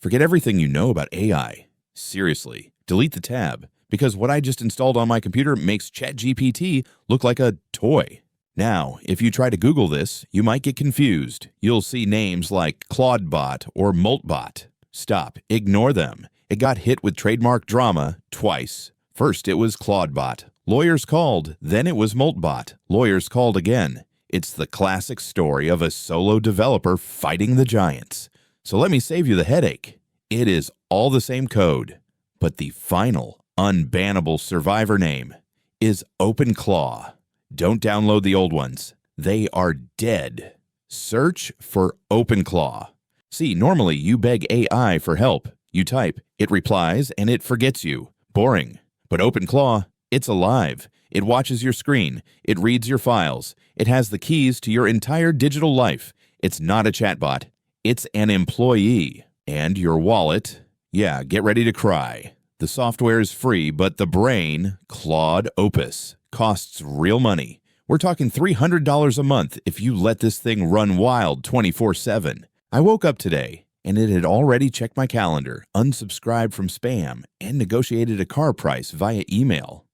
Forget everything you know about AI. Seriously, delete the tab, because what I just installed on my computer makes ChatGPT look like a toy. Now, if you try to Google this, you might get confused. You'll see names like Clawdbot or Moltbot. Stop. Ignore them. It got hit with trademark drama twice. First, it was Clawdbot. Lawyers called. Then it was Moltbot. Lawyers called again. It's the classic story of a solo developer fighting the giants. So let me save you the headache. It is all the same code, but the final unbannable survivor name is OpenClaw. Don't download the old ones. They are dead. Search for OpenClaw. See, normally you beg AI for help. You type, it replies, and it forgets you. Boring. But OpenClaw, it's alive. It watches your screen. It reads your files. It has the keys to your entire digital life. It's not a chatbot. It's an employee. And your wallet, yeah, get ready to cry. The software is free, but the brain, Claude Opus, costs real money. We're talking $300 a month if you let this thing run wild 24/7. I woke up today, and it had already checked my calendar, unsubscribed from spam, and negotiated a car price via email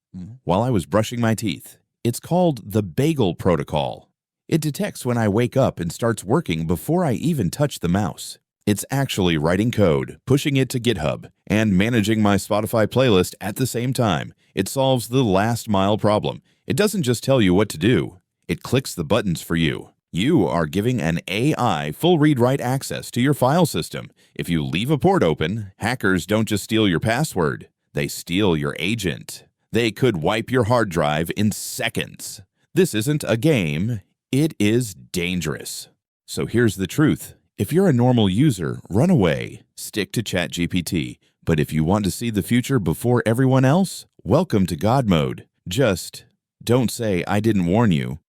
while I was brushing my teeth. It's called the Bagel Protocol. It detects when I wake up and starts working before I even touch the mouse. It's actually writing code, pushing it to GitHub, and managing my Spotify playlist at the same time. It solves the last mile problem. It doesn't just tell you what to do. It clicks the buttons for you. You are giving an AI full read-write access to your file system. If you leave a port open, hackers don't just steal your password. They steal your agent. They could wipe your hard drive in seconds. This isn't a game. It is dangerous. So here's the truth. If you're a normal user, run away. Stick to ChatGPT. But if you want to see the future before everyone else, welcome to God mode. Just don't say I didn't warn you.